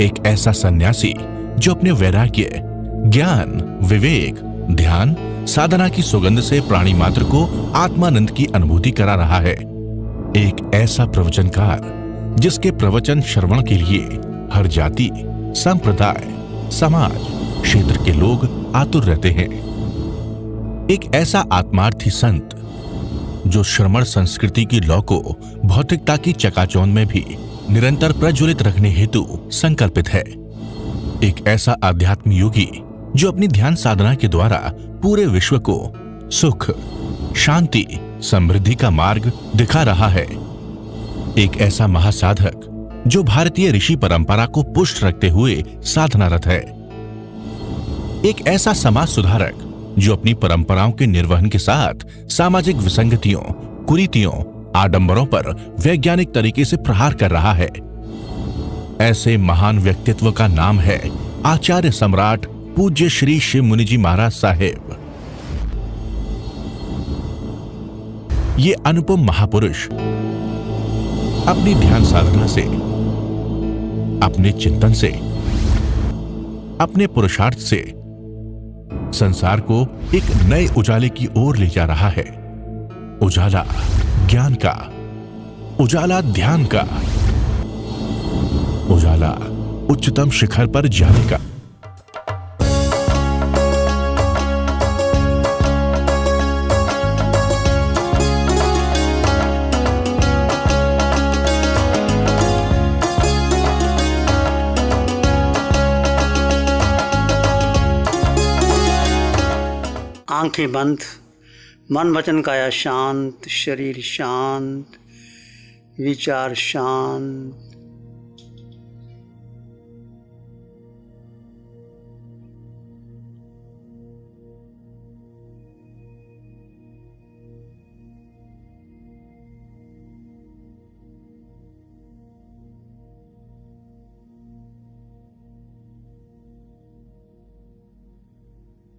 एक ऐसा सन्यासी जो अपने वैराग्य, ज्ञान, विवेक, ध्यान, साधना की सुगंध से प्राणी मात्र को आत्मानंद की अनुभूति करा रहा है। एक ऐसा प्रवचनकार जिसके प्रवचन श्रवण के लिए हर जाति, संप्रदाय, समाज, क्षेत्र के लोग आतुर रहते हैं। एक ऐसा आत्मार्थी संत जो श्रमण संस्कृति की लौ को भौतिकता की चकाचौंध में भी निरंतर प्रज्वलित रखने हेतु संकल्पित है। एक ऐसा आध्यात्म योगी जो अपनी ध्यान साधना के द्वारा पूरे विश्व को सुख, शांति, समृद्धि का मार्ग दिखा रहा है। एक ऐसा महासाधक जो भारतीय ऋषि परंपरा को पुष्ट रखते हुए साधनारत है। एक ऐसा समाज सुधारक जो अपनी परंपराओं के निर्वहन के साथ सामाजिक विसंगतियों, कुरीतियों, आडंबरों पर वैज्ञानिक तरीके से प्रहार कर रहा है। ऐसे महान व्यक्तित्व का नाम है आचार्य सम्राट पूज्य श्री शिव मुनि जी महाराज साहेब। ये अनुपम महापुरुष अपनी ध्यान साधना से, अपने चिंतन से, अपने पुरुषार्थ से संसार को एक नए उजाले की ओर ले जा रहा है। उजाला ज्ञान का, उजाला ध्यान का, उजाला उच्चतम शिखर पर जाने का। आंखें बंद, मन वचन काया शांत, शरीर शांत, विचार शांत।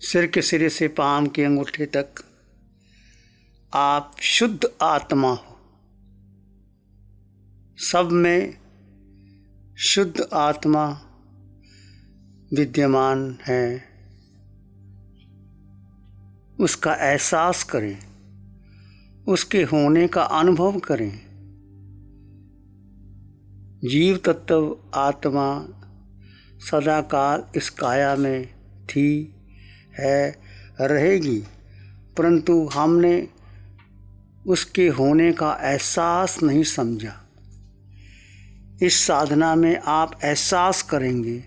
सिर के सिरे से पांव के अंगूठे तक आप शुद्ध आत्मा हो। सब में शुद्ध आत्मा विद्यमान है। उसका एहसास करें, उसके होने का अनुभव करें। जीव तत्व आत्मा सदाकाल इस काया में थी, है, रहेगी, परंतु हमने उसके होने का एहसास नहीं समझा। इस साधना में आप एहसास करेंगे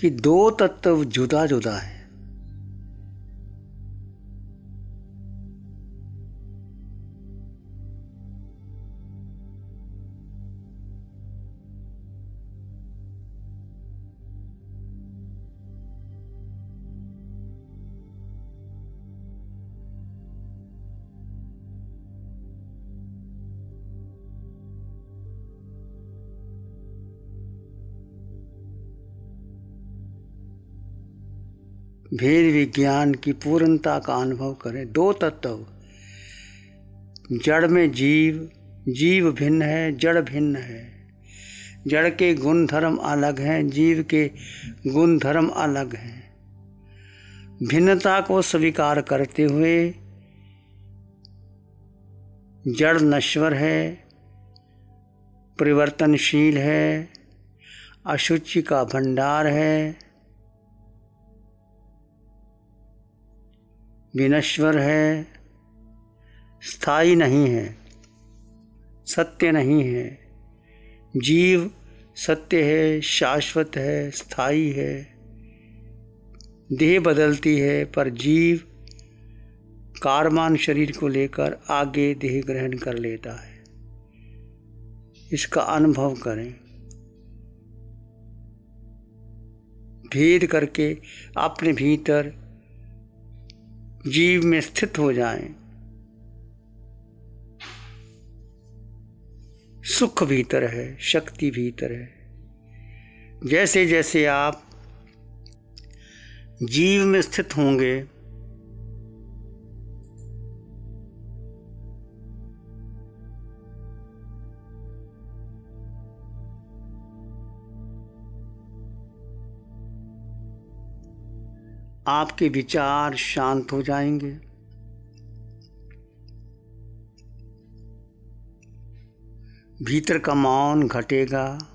कि दो तत्व जुदा जुदा है। भेद विज्ञान की पूर्णता का अनुभव करें। दो तत्व, जड़ में जीव, जीव भिन्न है, जड़ भिन्न है। जड़ के गुण धर्म अलग हैं, जीव के गुण धर्म अलग हैं। भिन्नता को स्वीकार करते हुए जड़ नश्वर है, परिवर्तनशील है, अशुचि का भंडार है, विनश्वर है, स्थायी नहीं है, सत्य नहीं है। जीव सत्य है, शाश्वत है, स्थायी है। देह बदलती है, पर जीव कारमान शरीर को लेकर आगे देह ग्रहण कर लेता है। इसका अनुभव करें। भेद करके अपने भीतर जीव में स्थित हो जाएं। सुख भीतर है, शक्ति भीतर है। जैसे जैसे आप जीव में स्थित होंगे, आपके विचार शांत हो जाएंगे। भीतर का मौन घटेगा।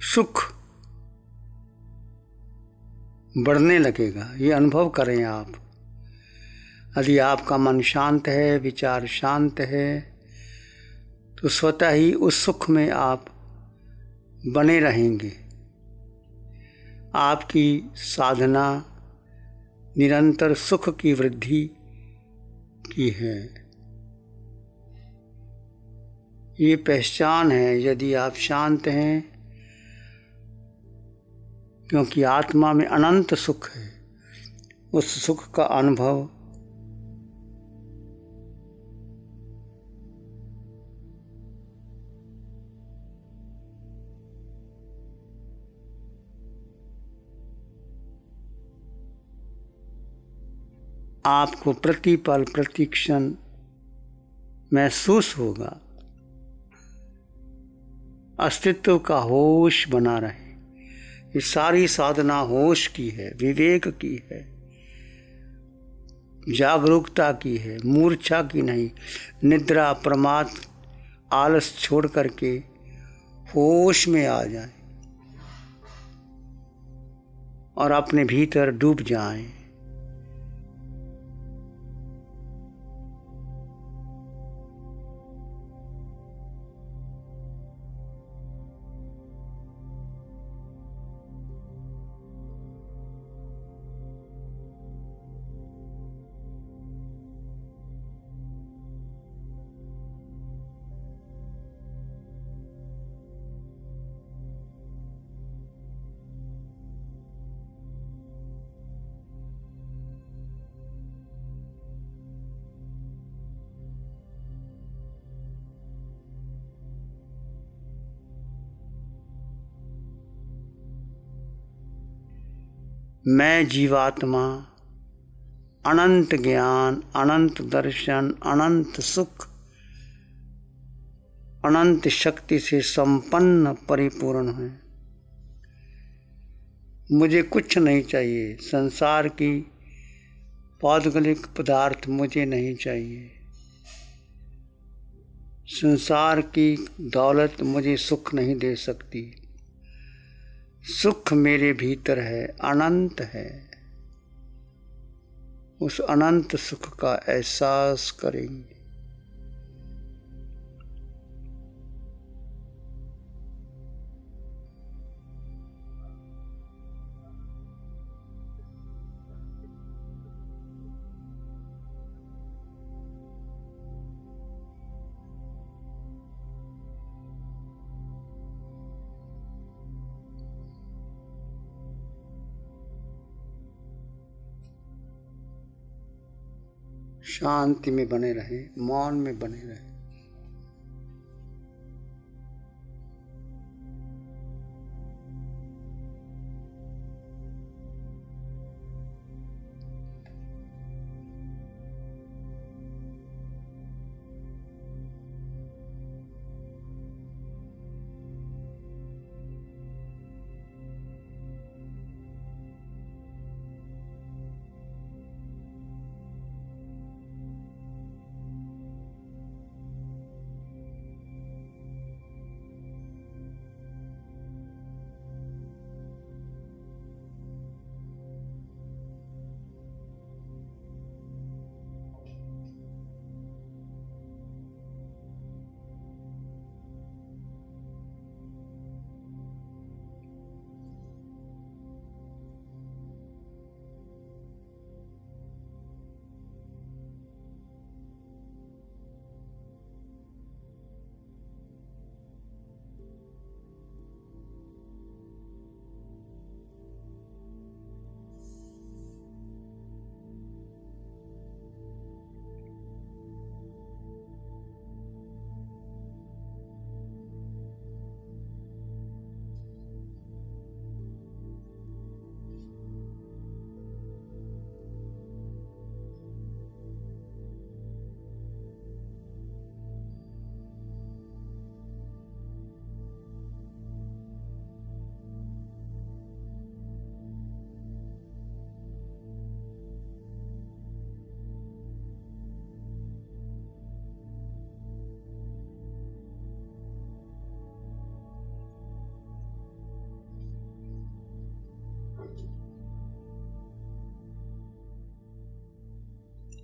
सुख बढ़ने लगेगा, ये अनुभव करें आप। यदि आपका मन शांत है, विचार शांत है, तो स्वतः ही उस सुख में आप बने रहेंगे। आपकी साधना निरंतर सुख की वृद्धि की है। ये पहचान है यदि आप शांत हैं, क्योंकि आत्मा में अनंत सुख है। उस सुख का अनुभव आपको प्रति पल प्रति क्षण महसूस होगा। अस्तित्व का होश बना रहे। ये सारी साधना होश की है, विवेक की है, जागरूकता की है, मूर्छा की नहीं। निद्रा, प्रमाद, आलस छोड़ करके होश में आ जाएं और अपने भीतर डूब जाएं। मैं जीवात्मा अनंत ज्ञान, अनंत दर्शन, अनंत सुख, अनंत शक्ति से संपन्न परिपूर्ण है। मुझे कुछ नहीं चाहिए। संसार की भौगोलिक पदार्थ मुझे नहीं चाहिए। संसार की दौलत मुझे सुख नहीं दे सकती। सुख मेरे भीतर है, अनंत है। उस अनंत सुख का एहसास करेंगे। शांति में बने रहे, मौन में बने रहे।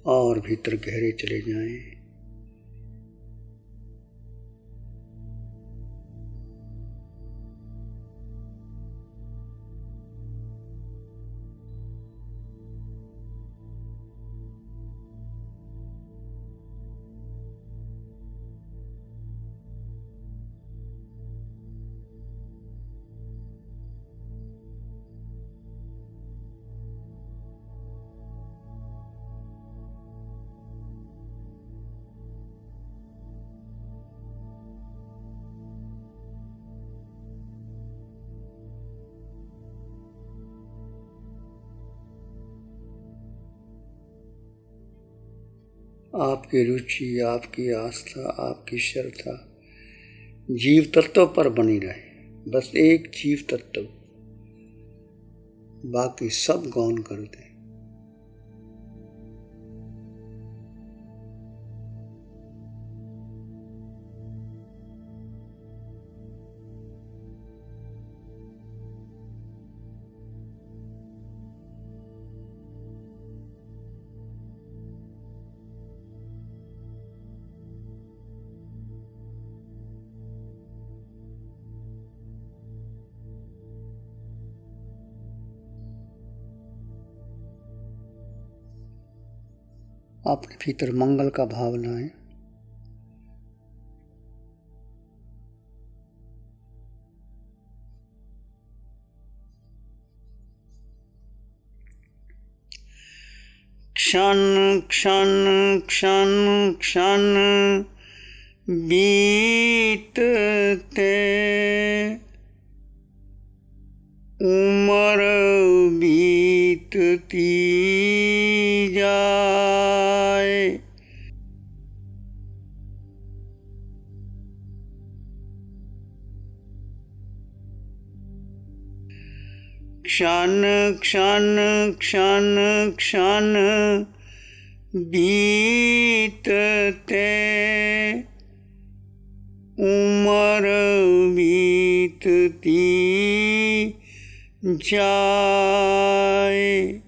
और भीतर गहरे चले जाएं। आपकी रुचि, आपकी आस्था, आपकी श्रद्धा जीव तत्व पर बनी रहे। बस एक जीव तत्व, बाकी सब गौण कर दे। अपने भीतर मंगल का भाव लाएं। क्षण क्षण क्षण क्षण बीतते उम्र बीतती जाए। क्षण क्षण क्षण क्षण बीतते उम्र बीतती जाए।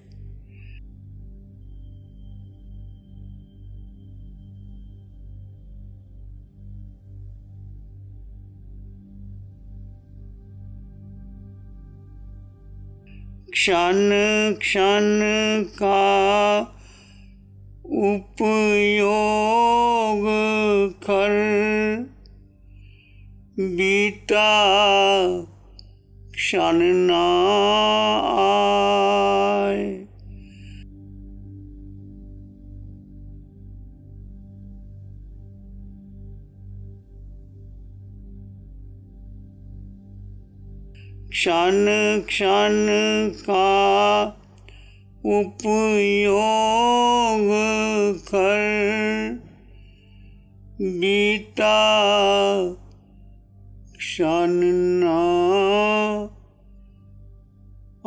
क्षण क्षण का उपयोग कर बीता क्षण ना आए। क्षण क्षण का उपयोग कर बीता क्षण ना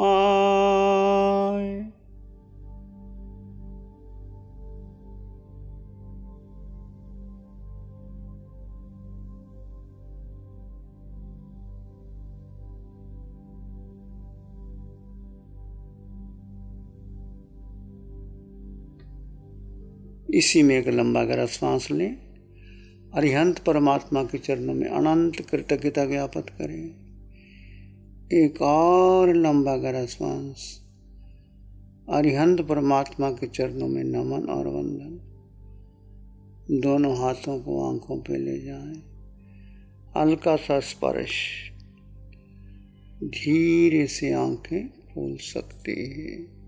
आए। इसी में एक लंबा गहरा सांस लें। अरिहंत परमात्मा के चरणों में अनंत कृतज्ञता ज्ञापित करें। एक और लंबा गहरा सांस। अरिहंत परमात्मा के चरणों में नमन और वंदन। दोनों हाथों को आंखों पे ले जाएं। हल्का सा स्पर्श। धीरे से आंखें खोल सकती है।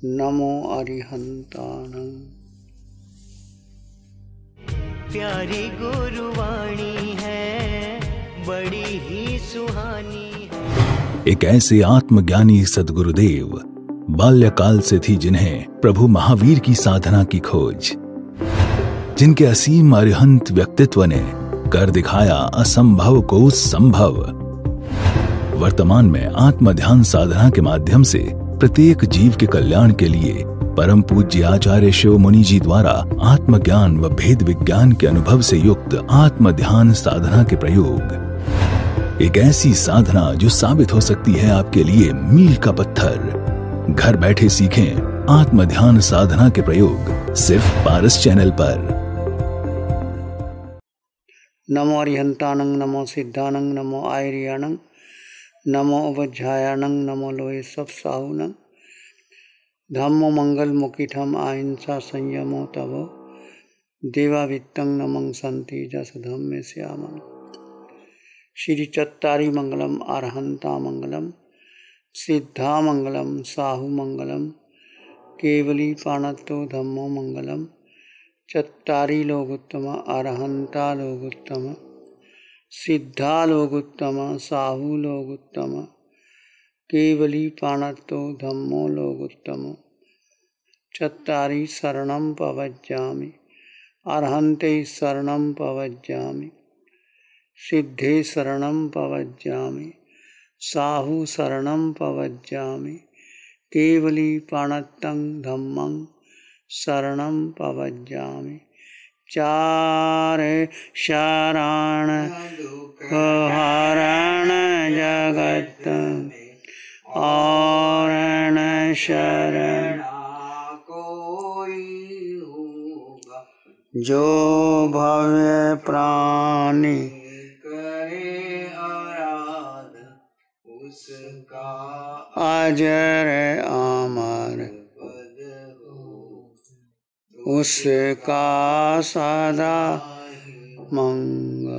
नमो अरिहंताणं। प्यारी गुरुवाणी है, बड़ी ही सुहानी है। एक ऐसे आत्मज्ञानी सद्गुरुदेव बाल्यकाल से थी जिन्हें प्रभु महावीर की साधना की खोज, जिनके असीम अरिहंत व्यक्तित्व ने कर दिखाया असंभव को संभव। वर्तमान में आत्म ध्यान साधना के माध्यम से प्रत्येक जीव के कल्याण के लिए परम पूज्य आचार्य शिव मुनि जी द्वारा आत्मज्ञान व भेद विज्ञान के अनुभव से युक्त आत्म ध्यान साधना के प्रयोग, एक ऐसी साधना जो साबित हो सकती है आपके लिए मील का पत्थर। घर बैठे सीखें आत्म ध्यान साधना के प्रयोग सिर्फ पारस चैनल पर। नमो अरिहंतानंग, नमो सिद्धानंग, नमो आयरियानंग, नमो उपाध्यायानंग, नमो लोहे सब साहुनंग, धम्मो मंगल मुकिठम अहिंसा संयमो तवो देवावित्तं नमं संति जस धम्मे श्यामं। श्री चत्तारी मंगलम, अरहंता मंगलम, सिद्धा मंगलम, साहु मंगलम, केवली पाणत्तो धम्मो मंगलम। चत्तारी लोगोत्तम, अरहंता लोगोत्तम, सिद्धा लोगोत्तम, साहु लोगोत्तम, केवली पाणत्तो धम्मो लोगोत्तम। चत्तारी शरणं पवज्जामि, अरहन्ते शरणं पवज्जामि, सिद्धे शरणं पवज्जामि, साहु शरणं पवज्जामि, केवली पाणत्तं धम्मं शरणं पवज्जामि। चार शरण हरण जगत और न शरण जो भव्य प्राणी करे आराधन उसका अजर अमर पद हो, उसका सदा मंगल